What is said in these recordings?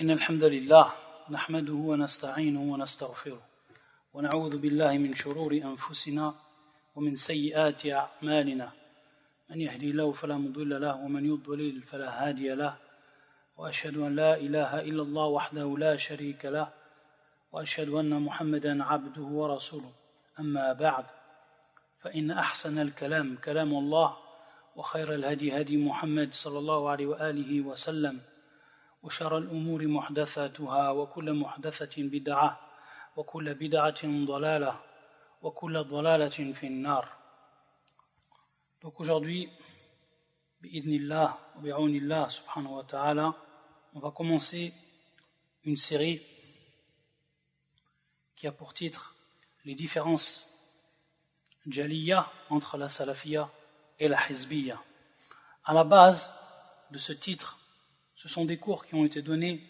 إن الحمد لله نحمده ونستعينه ونستغفره ونعوذ بالله من شرور أنفسنا ومن سيئات أعمالنا من يهدي الله فلا مضل له ومن يضلل فلا هادي له وأشهد أن لا إله إلا الله وحده لا شريك له وأشهد أن محمدا عبده ورسوله أما بعد فإن أحسن الكلام كلام الله وخير الهدي هدي محمد صلى الله عليه وآله وسلم وشر الأمور محدثاتها وكل محدثة بدعة وكل بدعة ضلالة وكل ضلالة في النار. Donc aujourd'hui, bi'idhnillah wa bi'awnillah subhanahu wa ta'ala, on va commencer une série qui a pour titre les différences jaliyya entre la salafiyya et la hizbiyya. À la base de ce titre, ce sont des cours qui ont été donnés,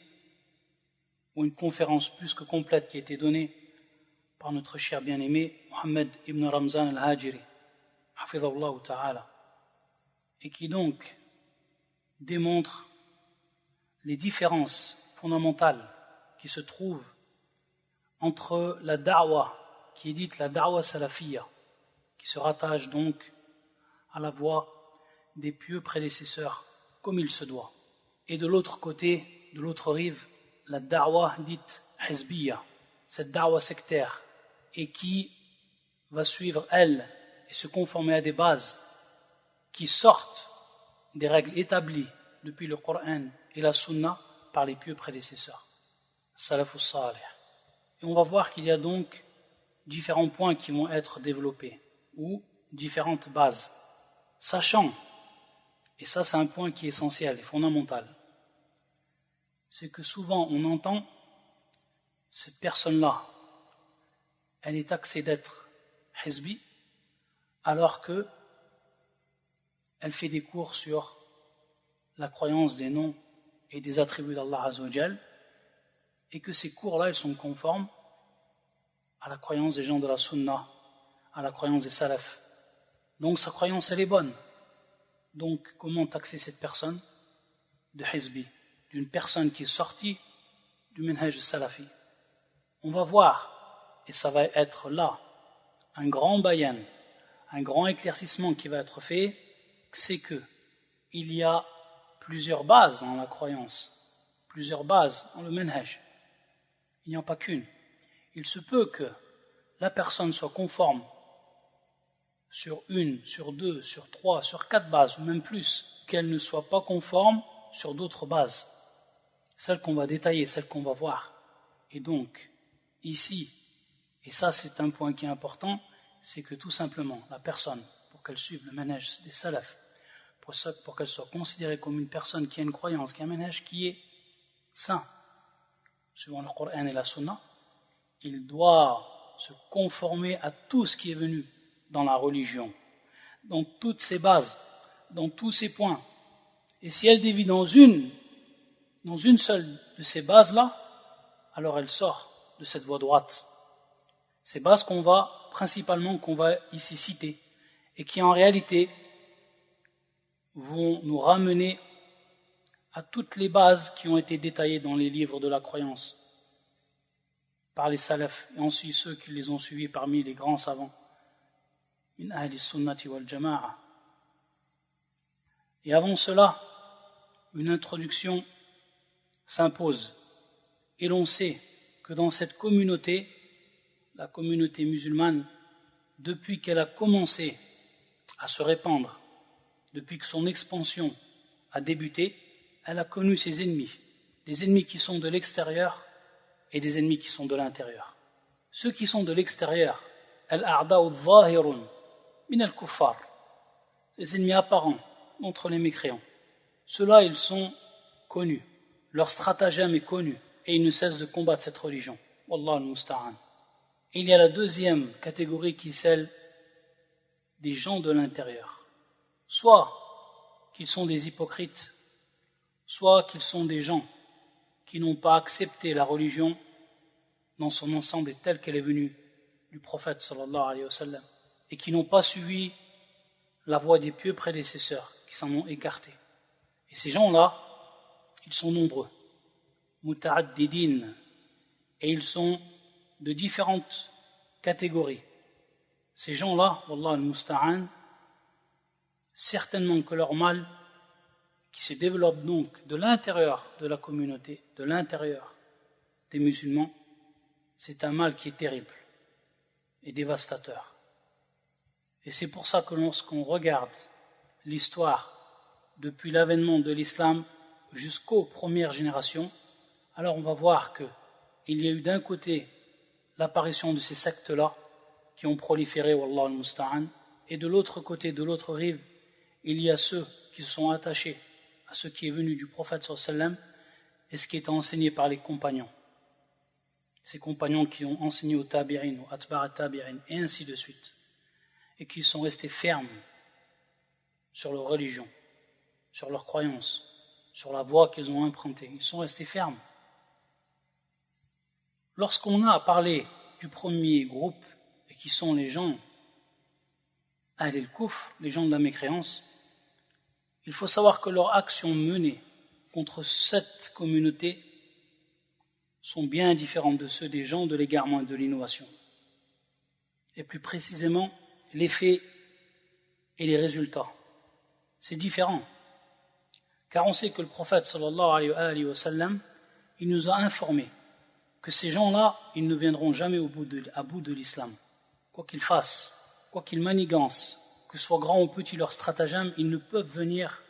ou une conférence plus que complète qui a été donnée par notre cher bien-aimé Mohammed ibn Ramzan al-Hajiri, hafidhahullah ta'ala, et qui donc démontre les différences fondamentales qui se trouvent entre la da'wa, qui est dite la da'wa salafiyya, qui se rattache donc à la voie des pieux prédécesseurs, comme il se doit. Et de l'autre côté, de l'autre rive, la da'wa dite hizbiyya, cette da'wa sectaire, et qui va suivre elle et se conformer à des bases qui sortent des règles établies depuis le Coran et la Sunna par les pieux prédécesseurs, salafus salih. Et on va voir qu'il y a donc différents points qui vont être développés, ou différentes bases, sachant, et ça c'est un point qui est essentiel et fondamental, c'est que souvent on entend cette personne-là, elle est taxée d'être hizbi, alors que elle fait des cours sur la croyance des noms et des attributs d'Allah Azza wa Jal, et que ces cours-là, ils sont conformes à la croyance des gens de la Sunna, à la croyance des salafs. Donc sa croyance, elle est bonne. Donc comment taxer cette personne de hizbi, d'une personne qui est sortie du minhaj salafi? On va voir, et ça va être là un grand bayan, un grand éclaircissement qui va être fait, c'est que il y a plusieurs bases dans la croyance, plusieurs bases dans le minhaj. Il n'y en a pas qu'une. Il se peut que la personne soit conforme sur une, sur deux, sur trois, sur quatre bases, ou même plus, qu'elle ne soit pas conforme sur d'autres bases, celles qu'on va détailler, celles qu'on va voir. Et donc, ici, et ça c'est un point qui est important, c'est que tout simplement, la personne, pour qu'elle suive le manhaj des salafs, pour qu'elle soit considérée comme une personne qui a une croyance, qui a un manhaj qui est sain, suivant le Coran et la Sunna, il doit se conformer à tout ce qui est venu dans la religion, dans toutes ses bases, dans tous ses points. Et si elle dévie dans une seule de ces bases-là, alors elle sort de cette voie droite. Ces bases qu'on va ici citer, et qui en réalité vont nous ramener à toutes les bases qui ont été détaillées dans les livres de la croyance par les salafs, et ensuite ceux qui les ont suivis parmi les grands savants, min ahli sunnati wal jama'a. Et avant cela, une introduction s'impose. Et l'on sait que dans cette communauté, la communauté musulmane, depuis qu'elle a commencé à se répandre, depuis que son expansion a débuté, elle a connu ses ennemis, des ennemis qui sont de l'extérieur et des ennemis qui sont de l'intérieur. Ceux qui sont de l'extérieur, al-a'da'u dhahirun min al-kuffar, les ennemis apparents entre les mécréants, ceux-là ils sont connus, leur stratagème est connu et ils ne cessent de combattre cette religion. Wallah al-musta'an. Et il y a la deuxième catégorie qui est celle des gens de l'intérieur, soit qu'ils sont des hypocrites, soit qu'ils sont des gens qui n'ont pas accepté la religion dans son ensemble et telle qu'elle est venue du prophète sallallahu alayhi wa sallam, et qui n'ont pas suivi la voie des pieux prédécesseurs, qui s'en ont écarté. Et ces gens-là, ils sont nombreux. muta'addidin, et ils sont de différentes catégories. Ces gens-là, wallah al-musta'an, certainement que leur mal, qui se développe donc de l'intérieur de la communauté, de l'intérieur des musulmans, c'est un mal qui est terrible et dévastateur. Et c'est pour ça que lorsqu'on regarde l'histoire depuis l'avènement de l'islam jusqu'aux premières générations, alors on va voir qu'il y a eu d'un côté l'apparition de ces sectes-là qui ont proliféré, wallah al-musta'an, et de l'autre côté, de l'autre rive, il y a ceux qui se sont attachés à ce qui est venu du prophète sallallahu alayhi wa sallam et ce qui est enseigné par les compagnons. Ces compagnons qui ont enseigné aux tabi'in, aux atba'a tabi'in, et ainsi de suite, et qui sont restés fermes sur leur religion, sur leur croyance, sur la voie qu'ils ont empruntée. Ils sont restés fermes. Lorsqu'on a parlé du premier groupe, et qui sont les gens Ahl al-Kufr, les gens de la mécréance, il faut savoir que leurs actions menées contre cette communauté sont bien différentes de ceux des gens de l'égarement et de l'innovation. Et plus précisément, les faits et les résultats. C'est différent. Car on sait que le prophète sallallahu alayhi wa sallam, il nous a informé que ces gens-là, ils ne viendront jamais à bout de l'islam. Quoi qu'ils fassent, quoi qu'ils manigancent, que soit grand ou petit leur stratagème, ils ne peuvent venir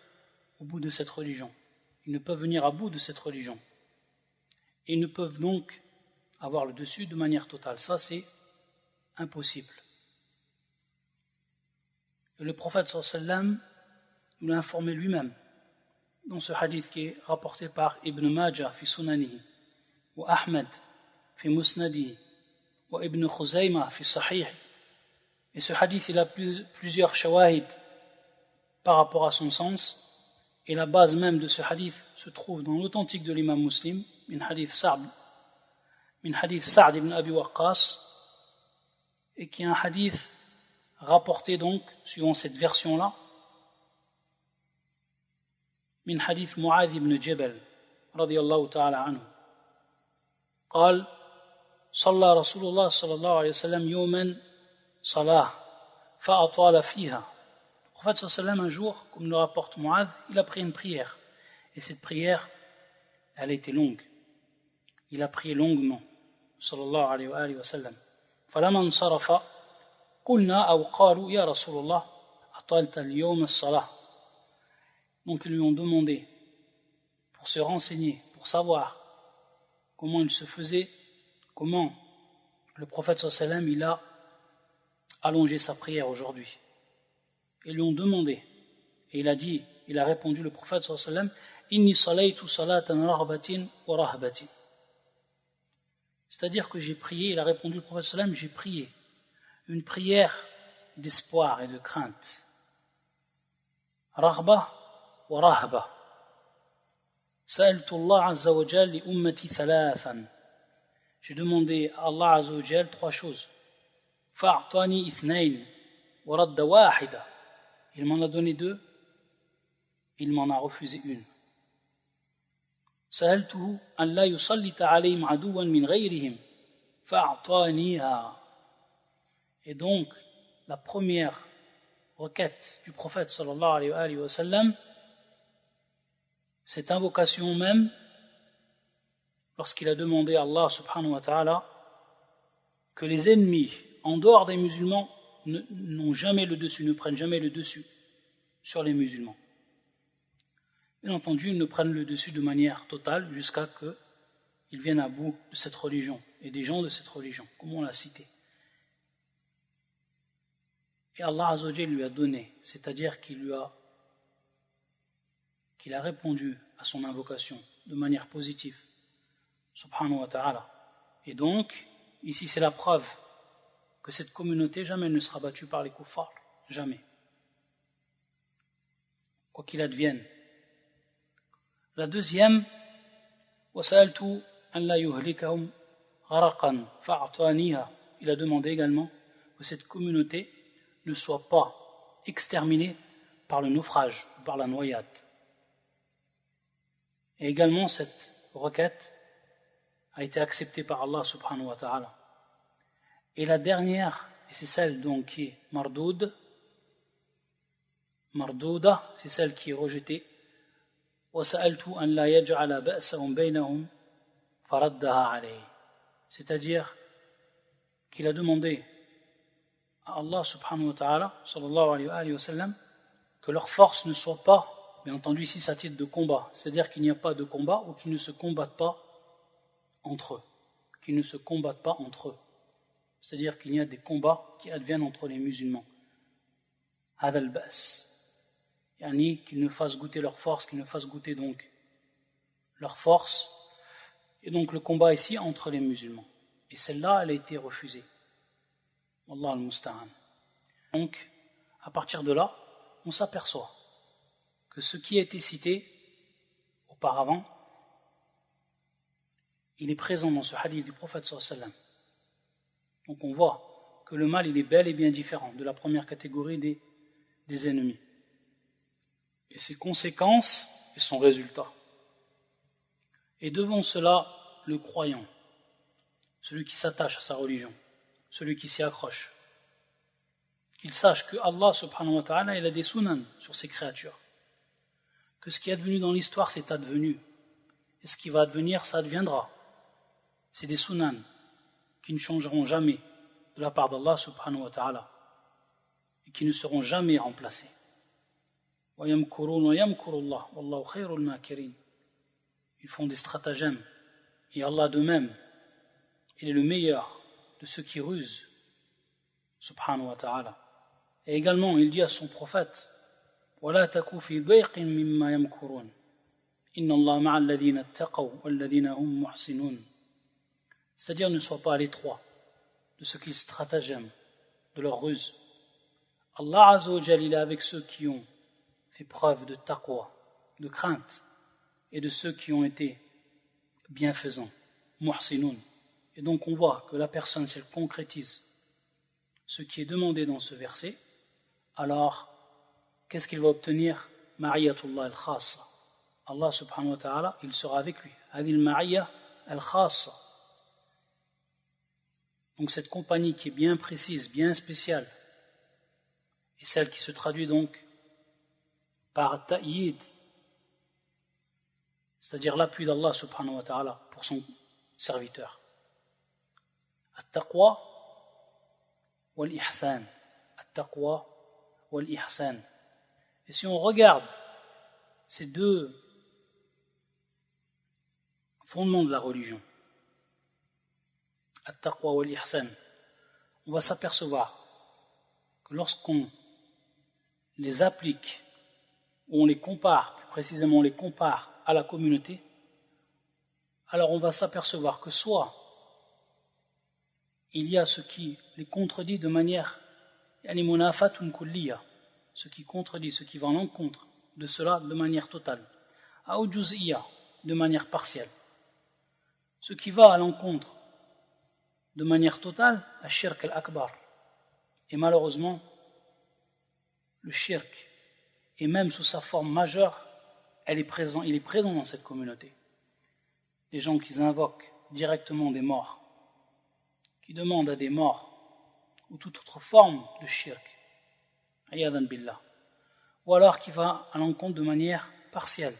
au bout de cette religion. Ils ne peuvent venir à bout de cette religion. Et ils ne peuvent donc avoir le dessus de manière totale. Ça, c'est impossible. Et le prophète sallallahu alayhi wa sallam nous l'a informé lui-même dans ce hadith qui est rapporté par Ibn Majah fi Sunanihi, ou Ahmed fi Musnadihi, ou Ibn Khuzayma fi Sahih. Et ce hadith, il a plusieurs shawahid par rapport à son sens. Et la base même de ce hadith se trouve dans l'authentique de l'imam Muslim, min hadith Sa'd ibn Abi Waqqas, et qui est un hadith rapporté donc, suivant cette version-là, min hadith Mu'adh ibn Jabal, radiyallahu ta'ala anhu. قال صلى رسول الله صلى الله عليه وسلم يوما صلاة فأطال فيها. Le prophète sallallahu alayhi wa sallam, un jour, comme le rapporte Mu'adh, il a pris une prière. Et cette prière, elle était longue. Il a prié longuement, sallallahu alayhi wa sallam. فلما انصرف قلنا أو قالوا يا رسول الله أطلت اليوم الصلاة. Donc ils lui ont demandé, pour se renseigner, pour savoir comment il se faisait, comment le prophète sallallahu alayhi wa sallam, il a allongé sa prière aujourd'hui. Ils lui ont demandé, et il a dit, il a répondu, le prophète sallallahu alayhi wa sallam, inni salaytu salatan rahbatin wa rahbatin. C'est-à-dire que j'ai prié, il a répondu, le prophète sallallahu alayhi wa sallam, j'ai prié une prière d'espoir et de crainte. Rahba wa rahba. Sa'altu Allah azza wa jal li ummati thalathan. J'ai demandé à Allah azza wa jal trois choses. Fa'atani ithnayn wa radda wahida. Il m'en a donné deux, il m'en a refusé une. سألته أن لا يسلط عليهم عدوا من غيرهم فأعطانيها. Et donc, la première requête du prophète sallallahu alayhi wa sallam, cette invocation même, lorsqu'il a demandé à Allah subhanahu wa ta'ala que les ennemis, en dehors des musulmans, n'ont jamais le dessus, ne prennent jamais le dessus sur les musulmans. Bien entendu, ils ne prennent le dessus de manière totale jusqu'à ce qu'ils viennent à bout de cette religion et des gens de cette religion, comme on l'a cité. Et Allah Azza wa Jalla lui a donné, c'est-à-dire qu'il a répondu à son invocation de manière positive, subhanahu wa ta'ala. Et donc, ici c'est la preuve que cette communauté jamais ne sera battue par les kuffars, jamais. Quoi qu'il advienne. La deuxième, وَسَأَلْتُ أَنْ لَا يُهْلِكَهُمْ غَرَقًا فَأَعْطَانِيهَا. Il a demandé également que cette communauté ne soit pas exterminée par le naufrage, par la noyade. Et également cette requête, a été acceptée par Allah subhanahu wa ta'ala. Et la dernière, et c'est celle donc qui est mardouda, c'est celle qui est rejetée. وَسَأَلْتُ أَنْ لَا يَجْعَلَ بَأْسَهُمْ بَيْنَهُمْ فَرَدَّهَا عَلَيْهِ. C'est-à-dire qu'il a demandé à Allah subhanahu wa ta'ala, sallallahu alayhi wa sallam, que leur force ne soit pas, bien entendu ici c'est à titre de combat, c'est-à-dire qu'il n'y a pas de combat ou qu'ils ne se combattent pas entre eux. Qu'ils ne se combattent pas entre eux. C'est-à-dire qu'il y a des combats qui adviennent entre les musulmans. هذا البأس. Yani qu'ils ne fassent goûter leur force, qu'ils ne fassent goûter donc leur force. Et donc le combat ici entre les musulmans. Et celle-là, elle a été refusée. Wallah al-musta'an. Donc, à partir de là, on s'aperçoit que ce qui a été cité auparavant, il est présent dans ce hadith du prophète sallallahu alayhi wa sallam. Donc on voit que le mal, il est bel et bien différent de la première catégorie des ennemis. Et ses conséquences et son résultat. Et devant cela, le croyant, celui qui s'attache à sa religion, celui qui s'y accroche, qu'il sache que Allah subhanahu wa ta'ala, il a des sunan sur ses créatures. Que ce qui est advenu dans l'histoire, c'est advenu. Et ce qui va advenir, ça adviendra. C'est des sunan qui ne changeront jamais de la part d'Allah subhanahu wa ta'ala et qui ne seront jamais remplacés. Ils font des stratagèmes et Allah de même, il est le meilleur de ceux qui rusent subhanahu wa ta'ala. Et également il dit à son prophète وَلَا تَكُوا فِي ضَيْقٍ مِّمَّا يَمْكُرُونَ إِنَّ اللَّهَ مَعَ الَّذِينَ اتَّقَوْا وَالَّذِينَ هُمْ مُحْسِنُونَ. C'est-à-dire ne sois pas à l'étroit de ce qu'ils stratagèment, de leur ruse. Allah Azza wa Jal, il est avec ceux qui ont fait preuve de taqwa, de crainte, et de ceux qui ont été bienfaisants, muhsinoun. Et donc on voit que la personne, si elle concrétise ce qui est demandé dans ce verset, alors qu'est-ce qu'il va obtenir? Ma'iyatullah al-khassa. Allah subhanahu wa ta'ala, il sera avec lui. Hadil ma'iyya al-khassa. Donc cette compagnie qui est bien précise, bien spéciale, et celle qui se traduit donc par ta'yid, c'est-à-dire l'appui d'Allah subhanahu wa ta'ala pour son serviteur. At-taqwa wal-ihsan. At-taqwa wal-ihsan. Et si on regarde ces deux fondements de la religion, At-taqwa wal-ihsan, on va s'apercevoir que lorsqu'on les applique, ou on les compare, plus précisément on les compare à la communauté, alors on va s'apercevoir que soit il y a ce qui les contredit de manière munafatun kulliya, ce qui contredit, ce qui va en encontre de cela de manière totale, ou juz'iyya, de manière partielle, ce qui va à l'encontre de manière totale à shirk al-akbar. Et malheureusement, le shirk, et même sous sa forme majeure, il est présent dans cette communauté. Les gens qui invoquent directement des morts, qui demandent à des morts, ou toute autre forme de shirk, ayadan billah, ou alors qui va à l'encontre de manière partielle,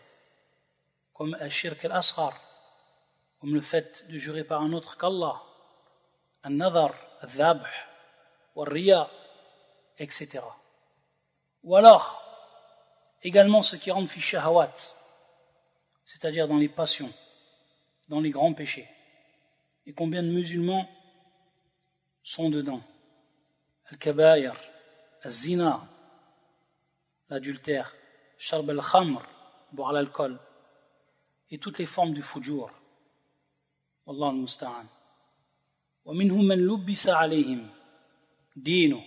comme al-shirk al-asghar, comme le fait de jurer par un autre qu'Allah, al-nadhar, al-dhabh, al-riya, etc. Ou alors, également ce qui rentre fi shahawat, c'est-à-dire dans les passions, dans les grands péchés. Et combien de musulmans sont dedans? Al-kabaïr, al-zina, l'adultère, sharb al-khamr, boire l'alcool, et toutes les formes du fujur. Wallah al-musta'an. Wa minhum man lubbisa alayhim dinu.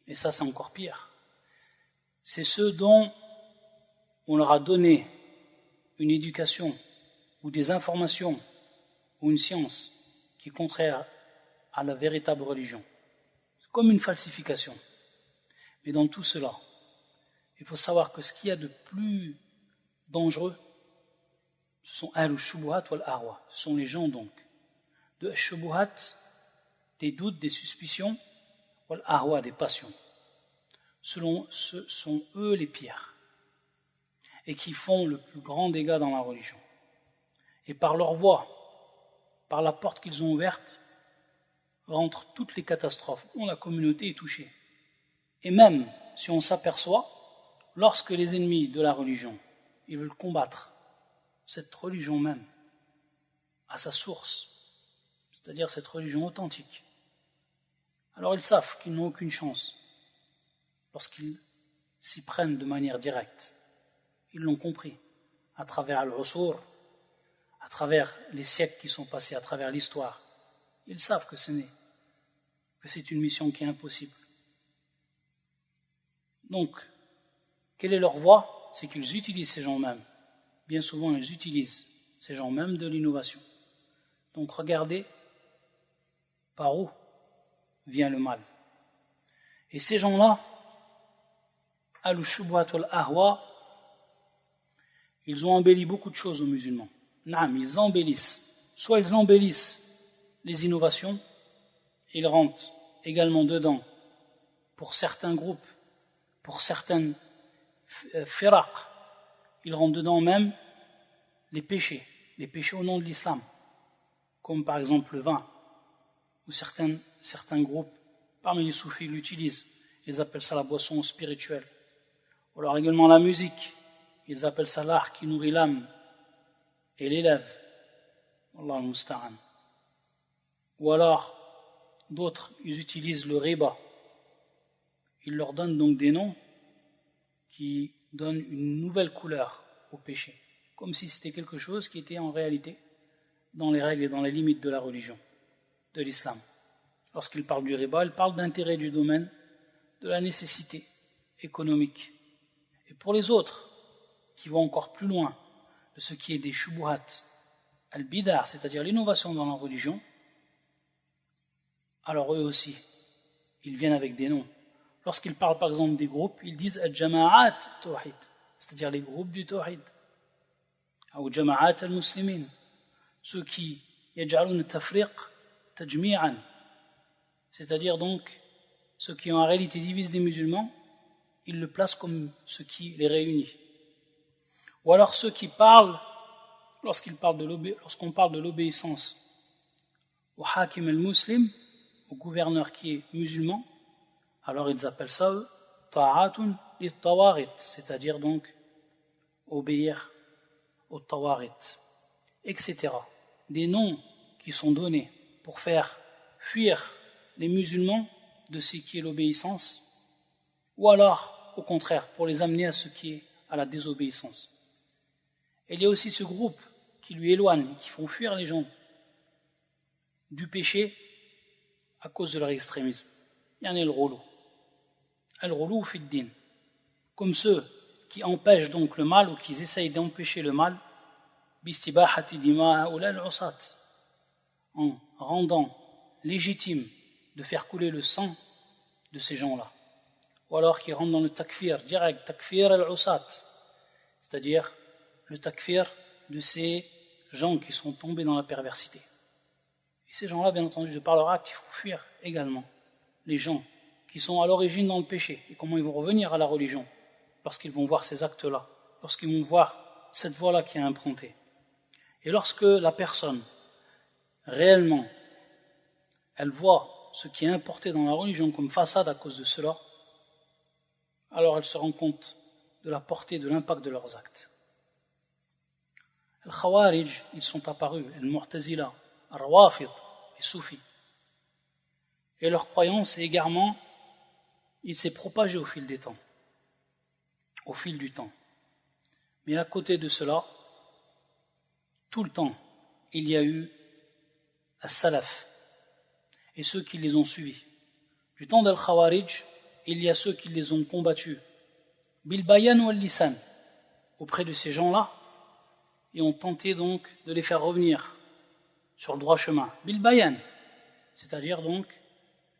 Et ça, c'est encore pire. C'est ceux dont on leur a donné une éducation ou des informations ou une science qui est contraire à la véritable religion. C'est comme une falsification. Mais dans tout cela, il faut savoir que ce qu'il y a de plus dangereux, Ce sont al-shubuhat wal-ahwa. Ce sont les gens donc de al-shubuhat, des doutes, des suspicions, wal-ahwa, des passions. Ce sont eux les pires et qui font le plus grand dégât dans la religion. Et par leur voie, par la porte qu'ils ont ouverte, rentrent toutes les catastrophes dont la communauté est touchée. Et même si on s'aperçoit, lorsque les ennemis de la religion, ils veulent combattre cette religion même à sa source, c'est-à-dire cette religion authentique, alors ils savent qu'ils n'ont aucune chance lorsqu'ils s'y prennent de manière directe. Ils l'ont compris à travers al-usur, à travers les siècles qui sont passés, à travers l'histoire. Ils savent que c'est une mission qui est impossible. Donc, quelle est leur voie? C'est qu'ils utilisent ces gens-mêmes. Bien souvent, ils utilisent ces gens-mêmes de l'innovation. Donc, regardez par où vient le mal. Et ces gens-là, al-shubuhat wal-ahwa, ils ont embelli beaucoup de choses aux musulmans. Ils embellissent. Soit ils embellissent les innovations, ils rentrent également dedans pour certains groupes, pour certaines firaq, ils rentrent dedans même les péchés au nom de l'islam, comme par exemple le vin, où certains groupes parmi les soufis l'utilisent, ils appellent ça la boisson spirituelle. Ou alors également la musique, ils appellent ça l'art qui nourrit l'âme et l'élève. Wallah al-musta'an. Ou alors, d'autres, ils utilisent le riba. Ils leur donnent donc des noms qui donnent une nouvelle couleur au péché, comme si c'était quelque chose qui était en réalité dans les règles et dans les limites de la religion, de l'islam. Lorsqu'ils parlent du riba, ils parlent d'intérêt du domaine, de la nécessité économique. Et pour les autres, qui vont encore plus loin de ce qui est des shubuhat, al-bidar, c'est-à-dire l'innovation dans la religion, alors eux aussi, ils viennent avec des noms. Lorsqu'ils parlent par exemple des groupes, ils disent al-jama'at tawhid, c'est-à-dire les groupes du tawhid, ou jama'at al-muslimin, ceux qui yaj'alun tafriq tajmi'an, c'est-à-dire donc ceux qui en réalité divisent les musulmans, ils le placent comme ce qui les réunit. Ou alors ceux qui parlent, lorsqu'on parle de l'obéissance au hakim al-muslim, au gouverneur qui est musulman, alors ils appellent ça ta'atun lit-tawarit, c'est-à-dire donc obéir au tawarit, etc. Des noms qui sont donnés pour faire fuir les musulmans de ce qui est l'obéissance, ou alors, au contraire, pour les amener à ce qui est à la désobéissance. Et il y a aussi ce groupe qui lui éloigne, qui font fuir les gens du péché à cause de leur extrémisme. Il y en a le rouleau. Al-ghulou fi d-din. Comme ceux qui empêchent donc le mal ou qui essayent d'empêcher le mal, bistibahati dima haula al-usat, en rendant légitime de faire couler le sang de ces gens-là. Ou alors qui rentrent dans le takfir, direct, takfir al-usat, c'est-à-dire le takfir de ces gens qui sont tombés dans la perversité. Et ces gens-là, bien entendu, de par leur acte, il faut fuir également les gens qui sont à l'origine dans le péché et comment ils vont revenir à la religion lorsqu'ils vont voir ces actes-là, lorsqu'ils vont voir cette voie-là qui est empruntée. Et lorsque la personne, réellement, elle voit ce qui est importé dans la religion comme façade à cause de cela, alors elle se rend compte de la portée, de l'impact de leurs actes. Les Khawarij, ils sont apparus, les Mu'tazila, les Rawafid, les Soufis. Et leur croyance et égarement, il s'est propagé au fil des temps, au fil du temps. Mais à côté de cela, tout le temps, il y a eu as-salaf et ceux qui les ont suivis. Du temps del Khawarij, il y a ceux qui les ont combattus, bil bayan ou al lisan, auprès de ces gens-là, et ont tenté donc de les faire revenir sur le droit chemin. Bil bayan, c'est-à-dire donc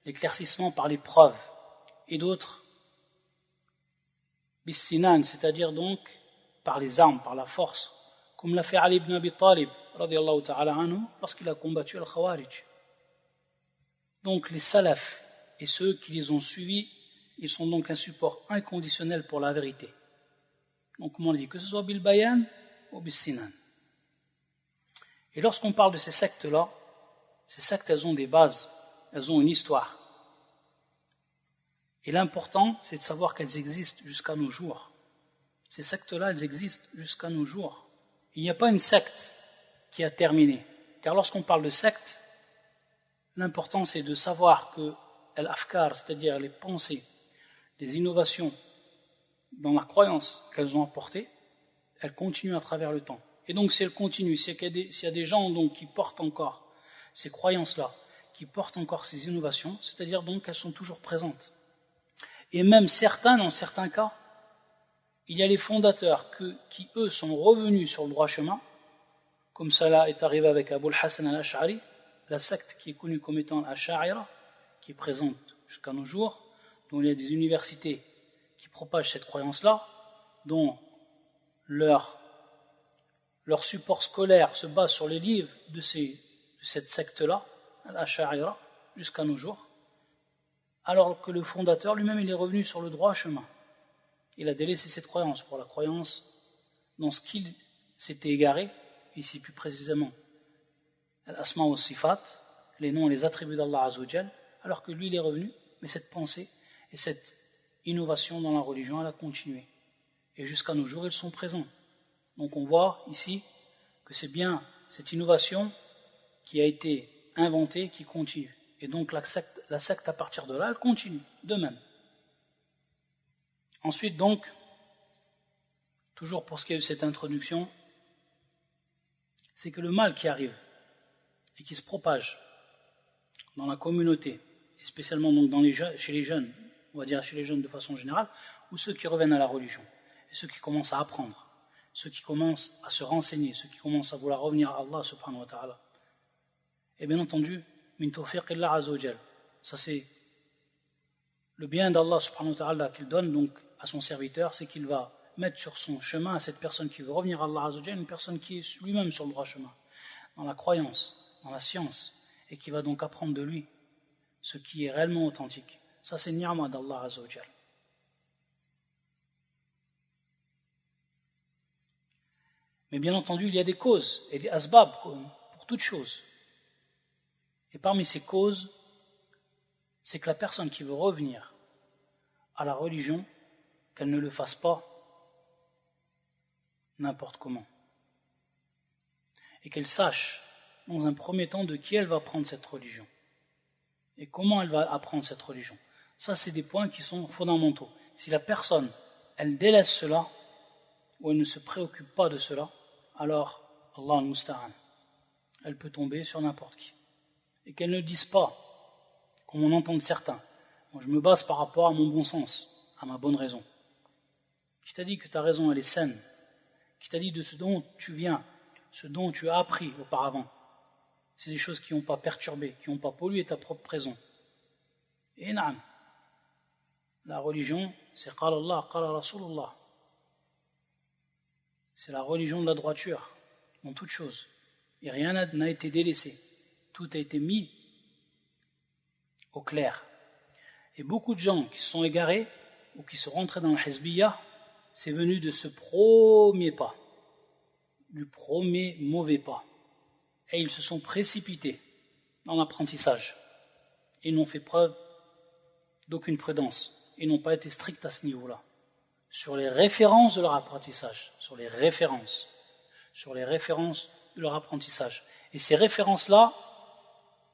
l'éclaircissement par les preuves, et d'autres bis sinan, c'est-à-dire donc par les armes, par la force, comme l'a fait Ali ibn Abi Talib, radiyallahu ta'ala anhu, lorsqu'il a combattu Al-Khawarij. Donc les salafs et ceux qui les ont suivis, ils sont donc un support inconditionnel pour la vérité. Donc comme on dit, que ce soit bil bayan ou bil sinan. Et lorsqu'on parle de ces sectes-là, ces sectes, elles ont des bases, elles ont une histoire. Et l'important, c'est de savoir qu'elles existent jusqu'à nos jours. Ces sectes-là, elles existent jusqu'à nos jours. Il n'y a pas une secte qui a terminé. Car lorsqu'on parle de secte, l'important c'est de savoir que l'afkar, c'est-à-dire les pensées, les innovations dans la croyance qu'elles ont apportées, elles continuent à travers le temps. Et donc si elles continuent, s'il y a des gens donc, qui portent encore ces croyances-là, qui portent encore ces innovations, c'est-à-dire donc qu'elles sont toujours présentes. Et même certains, dans certains cas, il y a les fondateurs qui eux sont revenus sur le droit chemin, comme cela est arrivé avec Abu al-Hasan al-Ash'ari, la secte qui est connue comme étant l'Ash'a'ira, qui est présente jusqu'à nos jours, dont il y a des universités qui propagent cette croyance-là, dont leur support scolaire se base sur les livres de cette secte-là, l'Ash'a'ira, jusqu'à nos jours, alors que le fondateur lui-même il est revenu sur le droit chemin. Il a délaissé cette croyance pour la croyance dans ce qu'il s'était égaré, ici plus précisément al-asma wa sifat, les noms et les attributs d'Allah Azzawajal, alors que lui il est revenu, mais cette pensée et cette innovation dans la religion elle a continué. Et jusqu'à nos jours ils sont présents. Donc on voit ici que c'est bien cette innovation qui a été inventée qui continue. Et donc la secte à partir de là elle continue de même. Ensuite donc, toujours pour ce qui est de cette introduction, c'est que le mal qui arrive et qui se propage dans la communauté, et spécialement donc chez les jeunes, on va dire chez les jeunes de façon générale, ou ceux qui reviennent à la religion, et ceux qui commencent à apprendre, ceux qui commencent à se renseigner, ceux qui commencent à vouloir revenir à Allah subhanahu wa ta'ala. Et bien entendu, min tawfiq illa azawajal, ça c'est le bien d'Allah subhanahu wa ta'ala qu'il donne donc à son serviteur, c'est qu'il va mettre sur son chemin à cette personne qui veut revenir à Allah azawajal, une personne qui est lui-même sur le droit chemin, dans la croyance, dans la science, et qui va donc apprendre de lui ce qui est réellement authentique. Ça c'est ni'ma d'Allah azawajal. Mais bien entendu, il y a des causes et des asbab pour toute chose. Et parmi ces causes, c'est que la personne qui veut revenir à la religion, qu'elle ne le fasse pas n'importe comment. Et qu'elle sache, dans un premier temps, de qui elle va prendre cette religion. Et comment elle va apprendre cette religion. Ça, c'est des points qui sont fondamentaux. Si la personne, elle délaisse cela, ou elle ne se préoccupe pas de cela, alors, Allah al-Musta'an, elle peut tomber sur n'importe qui. Et qu'elle ne dise pas, comme on entend de certains, moi, je me base par rapport à mon bon sens, à ma bonne raison. Qui t'a dit que ta raison, elle est saine? Qui t'a dit de ce dont tu viens, ce dont tu as appris auparavant? C'est des choses qui n'ont pas perturbé, qui n'ont pas pollué ta propre raison. Et na'am, la religion, c'est qala Allah, qala Rasulullah. C'est la religion de la droiture, dans toute chose. Et rien n'a été délaissé. Tout a été mis au clair. Et beaucoup de gens qui se sont égarés, ou qui sont rentrés dans le hizbiyya, c'est venu de ce premier pas, du premier mauvais pas. Et ils se sont précipités dans l'apprentissage. Ils n'ont fait preuve d'aucune prudence. Ils n'ont pas été stricts à ce niveau-là. Sur les références de leur apprentissage. Sur les références de leur apprentissage. Et ces références-là,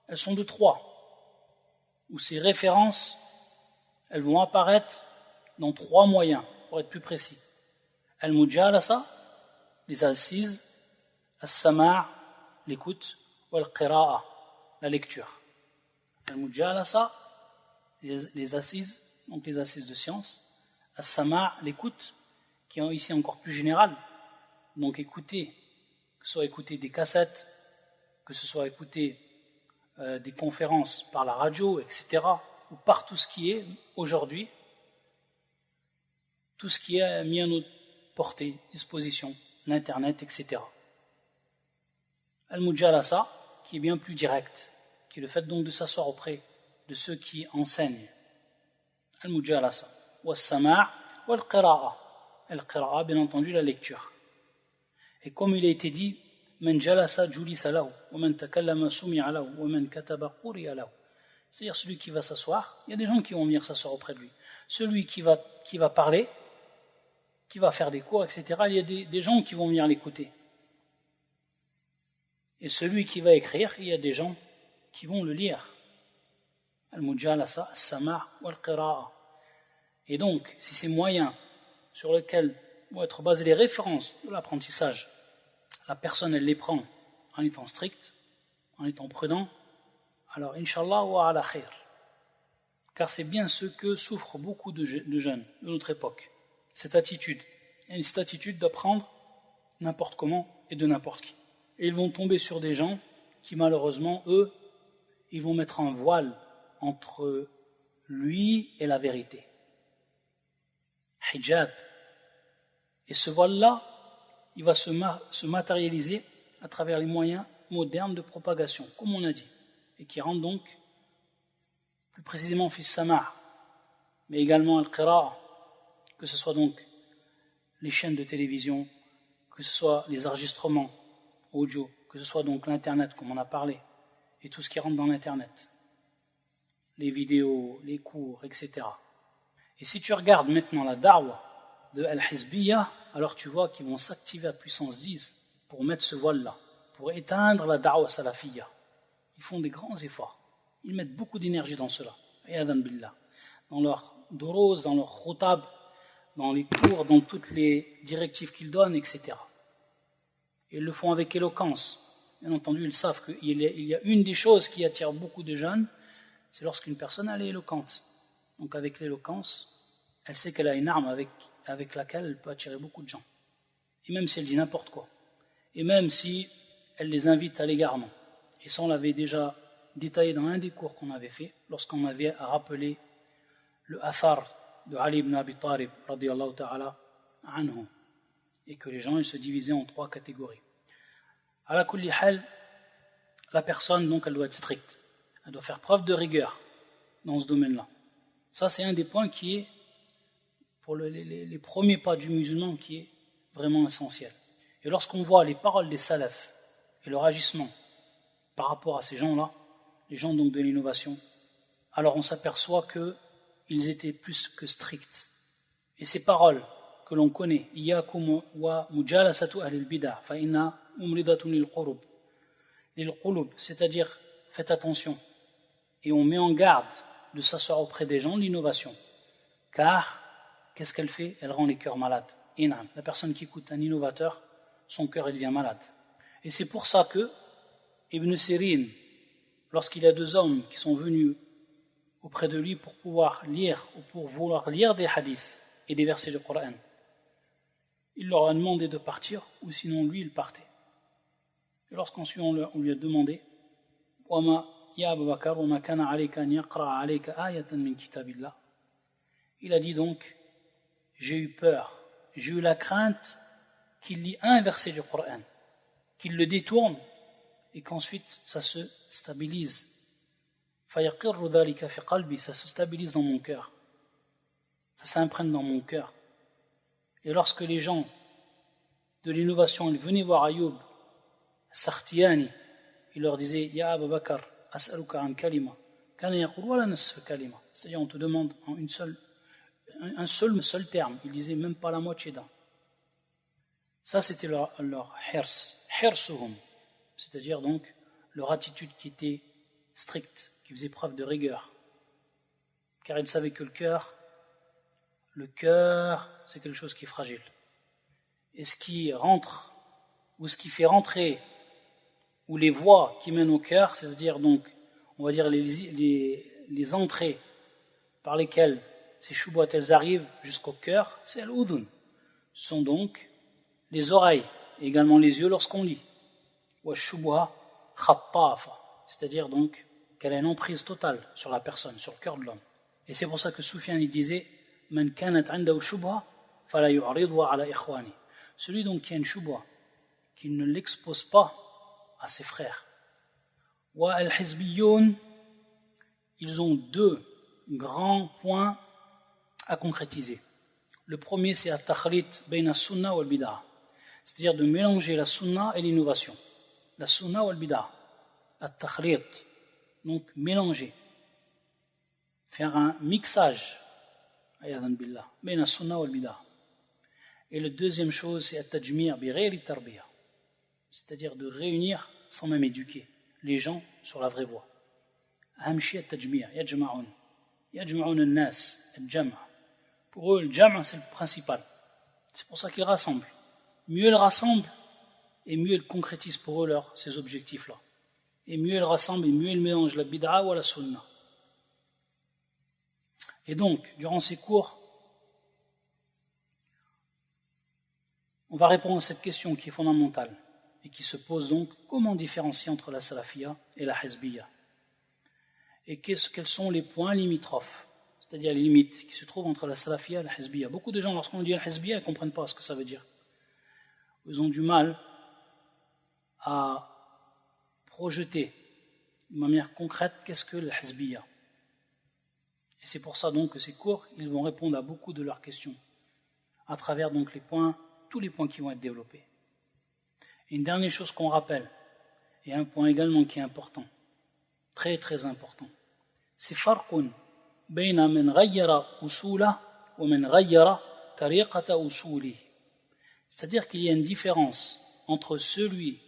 elles sont de 3. Ou ces références, elles vont apparaître dans 3 moyens, pour être plus précis. Al-Mujalasa, les assises, As-Sama', l'écoute, ou Al-Qira'a, la lecture. Al-Mujalasa, les assises, donc les assises de science. As-Sama', l'écoute, qui est ici encore plus générale. Donc écouter, que ce soit écouter des cassettes, que ce soit écouter des conférences par la radio, etc., ou par tout ce qui est aujourd'hui, tout ce qui est mis à notre portée, disposition, l'Internet, etc. Al-Mujalasa, qui est bien plus direct, qui est le fait donc de s'asseoir auprès de ceux qui enseignent. Al-Mujalasa. Wa-Sama' wal-Qira'a. Al-Qira'a, bien entendu, la lecture. Et comme il a été dit, Man jalasa julisa lahu, wa man takallama sumi'a lahu, wa man kataba quri'a lahu. C'est-à-dire celui qui va s'asseoir, il y a des gens qui vont venir s'asseoir auprès de lui. Celui qui va parler, qui va faire des cours, etc., il y a des gens qui vont venir l'écouter. Et celui qui va écrire, il y a des gens qui vont le lire. Al-Mujalasa, As-Sama' wal-Qira'a. Et donc, si ces moyens sur lesquels vont être basées les références de l'apprentissage, la personne, elle les prend en étant stricte, en étant prudent, alors, Inch'Allah, wa ala khair. Car c'est bien ce que souffrent beaucoup de jeunes de notre époque. Cette attitude d'apprendre n'importe comment et de n'importe qui. Et ils vont tomber sur des gens qui, malheureusement, eux, ils vont mettre un voile entre lui et la vérité. Hijab. Et ce voile-là, il va se matérialiser à travers les moyens modernes de propagation, comme on a dit, et qui rentrent donc plus précisément fi sama', mais également al-qira'a, que ce soit donc les chaînes de télévision, que ce soit les enregistrements audio, que ce soit donc l'internet comme on a parlé, et tout ce qui rentre dans l'internet, les vidéos, les cours, etc. Et si tu regardes maintenant la da'wa de Al-Hizbiyya, alors tu vois qu'ils vont s'activer à puissance 10 pour mettre ce voile-là, pour éteindre la da'wa salafiyya. Ils font des grands efforts. Ils mettent beaucoup d'énergie dans cela. Dans leurs duros, dans leurs khutab, dans les cours, dans toutes les directives qu'ils donnent, etc. Ils le font avec éloquence. Bien entendu, ils savent qu'il y a une des choses qui attire beaucoup de jeunes, c'est lorsqu'une personne elle est éloquente. Donc avec l'éloquence, elle sait qu'elle a une arme avec laquelle elle peut attirer beaucoup de gens. Et même si elle dit n'importe quoi. Et même si elle les invite à l'égarement. Et ça, on l'avait déjà détaillé dans un des cours qu'on avait fait, lorsqu'on avait rappelé le athar de Ali ibn Abi Talib, radiyallahu ta'ala anhu, et que les gens ils se divisaient en 3 catégories. Ala kulli hal, la personne, donc, elle doit être stricte. Elle doit faire preuve de rigueur dans ce domaine-là. Ça, c'est un des points qui est, pour les premiers pas du musulman, qui est vraiment essentiel. Et lorsqu'on voit les paroles des salafs et leur agissement par rapport à ces gens-là, les gens donc de l'innovation, alors on s'aperçoit qu'ils étaient plus que stricts. Et ces paroles que l'on connaît, Iyyakum wa mujalasatu ahlil bid'ah, fa inna umridatun lil qulub, c'est-à-dire faites attention. Et on met en garde de s'asseoir auprès des gens de l'innovation. Car, qu'est-ce qu'elle fait? Elle rend les cœurs malades. Inam. La personne qui écoute un innovateur, son cœur il devient malade. Et c'est pour ça que Ibn Sirin, lorsqu'il y a 2 hommes qui sont venus auprès de lui pour pouvoir lire ou pour vouloir lire des hadiths et des versets du Coran, il leur a demandé de partir ou sinon lui il partait. Et lorsqu'ensuite on lui a demandé Ya Abu Bakr, wa ma kana alayka an yaqra alayka ayatan min kitabillah. Il a dit donc, j'ai eu peur, j'ai eu la crainte qu'il lit un verset du Coran, qu'il le détourne et qu'ensuite ça se stabilise. Fayaqirru dhalika fi qalbi, ça se stabilise dans mon cœur. Ça s'imprègne dans mon cœur. Et lorsque les gens de l'innovation ils venaient voir Ayoub Sakhtiyani, il leur disait Ya Abu Bakr, as'aluka an kalima, kana yaqul wala nasf kalima. C'est-à-dire on te demande en un seul terme. Il disait même pas la moitié d'un. Ça c'était leur hirsuhum, c'est-à-dire donc leur attitude qui était stricte, qui faisait preuve de rigueur. Car ils savaient que le cœur, c'est quelque chose qui est fragile. Et ce qui rentre, ou ce qui fait rentrer, ou les voies qui mènent au cœur, c'est-à-dire donc, on va dire les entrées par lesquelles ces choubouat elles arrivent jusqu'au cœur, c'est al-udhun. Ce sont donc les oreilles, et également les yeux lorsqu'on lit. Wa shubha khattafa, c'est-à-dire donc qu'elle a une emprise totale sur la personne, sur le cœur de l'homme. Et c'est pour ça que Soufiane il disait Man kanat 'indahu shubha fala yu'ridha 'ala ikhwani. Celui donc qui a une shubha, qui ne l'expose pas à ses frères. Wa al-hizbiyoun, ils ont deux grands points à concrétiser. Le premier, c'est at-takhlit bayna as-sunnah wal bid'ah, c'est-à-dire de mélanger la sunna et l'innovation. La sunna wal bid'ah, at-takhlit, donc mélanger, faire un mixage, ayadan billah, bayna as-sunnah wal bid'ah. Et la deuxième chose, c'est at-tajmi' bi ghayri tarbiyah, c'est-à-dire de réunir sans même éduquer les gens sur la vraie voie. Aham shay at-tajmi' yajma'un an-nas, al-jam'. Pour eux, le jam' c'est le principal. C'est pour ça qu'ils rassemblent. Mieux ils rassemblent, et mieux ils concrétisent pour eux ces objectifs-là. Et mieux ils rassemblent, et mieux ils mélangent la bid'a ou la sunna. Et donc, durant ces cours, on va répondre à cette question qui est fondamentale et qui se pose donc, comment différencier entre la salafiyya et la hizbiyya? Et quels sont les points limitrophes, c'est-à-dire les limites qui se trouvent entre la salafiyya et la hizbiyya? Beaucoup de gens, lorsqu'on dit la hizbiyya, ils ne comprennent pas ce que ça veut dire. Ils ont du mal à projeter de manière concrète qu'est-ce que la hizbiyya. Et c'est pour ça donc que ces cours, ils vont répondre à beaucoup de leurs questions à travers donc tous les points qui vont être développés. Et une dernière chose qu'on rappelle, et un point également qui est important, très très important, c'est farqun bayna man ghayyara usula wa man ghayyara tariqata usuli. C'est-à-dire qu'il y a une différence entre celui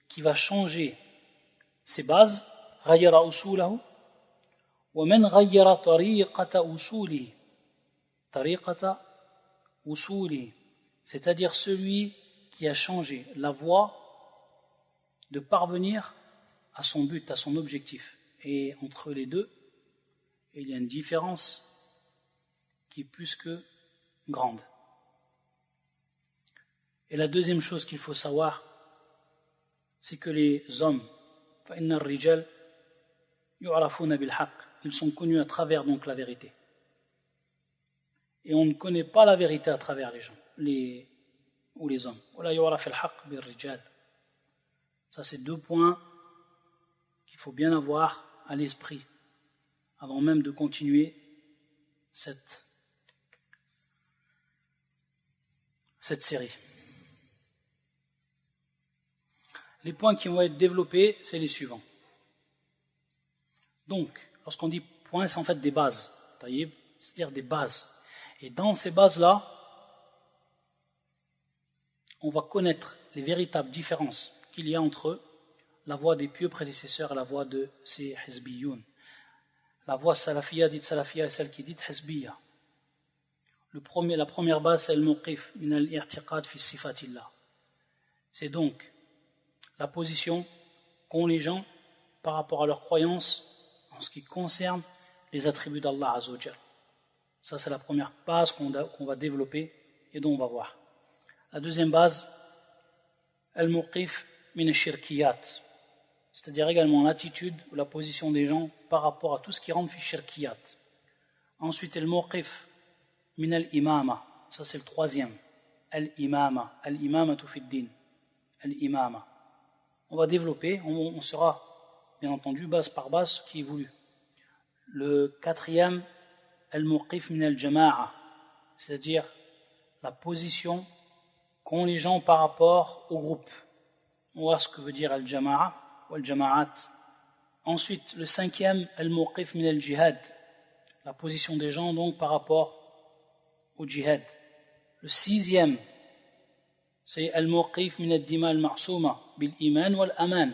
qui va changer ses bases, ghayyara usulahu, wa man ghayyara tariqata usuli. Tariqata usuli, c'est-à-dire celui qui a changé la voie de parvenir à son but, à son objectif. Et entre les deux, il y a une différence qui est plus que grande. Et la deuxième chose qu'il faut savoir, c'est que les hommes, فَإِنَّ الرِّجَالِ يُعْرَفُونَ بِالْحَقِّ, ils sont connus à travers donc la vérité. Et on ne connaît pas la vérité à travers les gens, ou les hommes. وَلَا يُعْرَفِ الْحَقِّ بِالرِّجَالِ. Ça, c'est deux points qu'il faut bien avoir à l'esprit avant même de continuer cette série. Les points qui vont être développés, c'est les suivants. Donc, lorsqu'on dit points, c'est en fait des bases, c'est-à-dire des bases. Et dans ces bases-là, on va connaître les véritables différences qu'il y a entre la voie des pieux prédécesseurs et la voie de ces hizbiyoun. La voie salafiyya, dite salafiyya, est celle qui est dite hizbiyya. La première base, c'est le mawqif min al-i'tiqad fi sifatillah. C'est donc la position qu'ont les gens par rapport à leurs croyances en ce qui concerne les attributs d'Allah Azza wa Jal. Ça, c'est la première base qu'on va développer et dont on va voir. La deuxième base, al-mawqif min al-shirkiyat, c'est-à-dire également l'attitude ou la position des gens par rapport à tout ce qui rentre fi shirkiyat. Ensuite, al-mawqif min al-imama, ça c'est le troisième, al-imamatu fi ad-din, al-imama. On va développer, on sera bien entendu base par base ce qui est voulu. Le quatrième, al-mawqif min al-jama'a, c'est-à-dire la position qu'ont les gens par rapport au groupe. On voit ce que veut dire al-jama'a ou al-jama'at. Ensuite, le cinquième, al-mawqif min al-jihad, la position des gens donc par rapport au jihad. Le sixième, c'est al-mawqif min ad-dima al-ma'souma bil-iman wal-aman,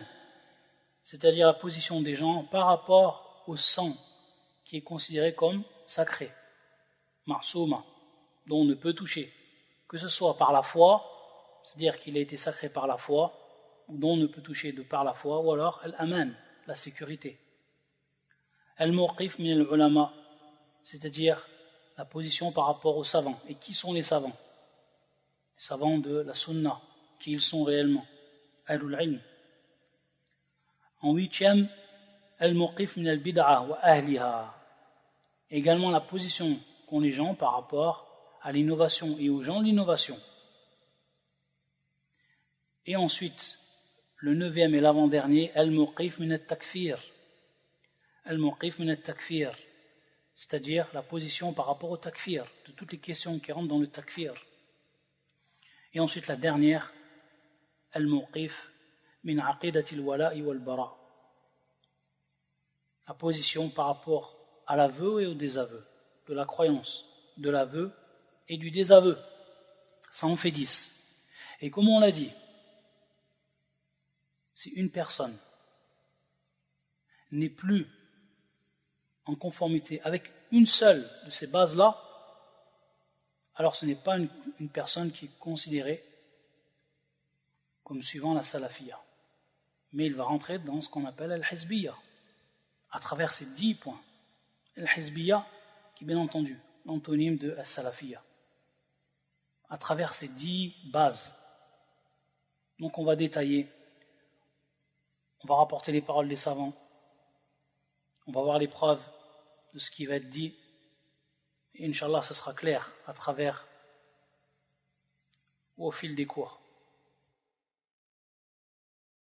c'est-à-dire la position des gens par rapport au sang qui est considéré comme sacré, ma'souma, dont on ne peut toucher, que ce soit par la foi, c'est-à-dire qu'il a été sacré par la foi, ou dont on ne peut toucher de par la foi, ou alors al-aman, la sécurité. Al-mawqif min al-ulama, c'est-à-dire la position par rapport aux savants. Et qui sont les savants? Les savants de la sunna, qui ils sont réellement? Ahlul ilm. En huitième, al-mawqif min al-bid'a wa ahliha, également la position qu'ont les gens par rapport à l'innovation et aux gens de l'innovation. Et ensuite, le 9e et l'avant-dernier, al-muqif min al-takfir. Al-muqif min al-takfir, c'est-à-dire la position par rapport au takfir, de toutes les questions qui rentrent dans le takfir. Et ensuite la dernière, al-muqif min aqidati al-wala'i wal-bara. La position par rapport à l'aveu et au désaveu, de la croyance, de l'aveu et du désaveu. Ça en fait 10. Et comme on l'a dit, si une personne n'est plus en conformité avec une seule de ces bases-là, alors ce n'est pas une personne qui est considérée comme suivant la salafiyya. Mais il va rentrer dans ce qu'on appelle al-hizbiyya, à travers ces 10 points. Al-hizbiyya, qui est bien entendu l'antonyme de al-salafiyya, à travers ces 10 bases. Donc on va détailler, on va rapporter les paroles des savants, on va voir les preuves de ce qui va être dit, et Inch'Allah ce sera clair à travers ou au fil des cours.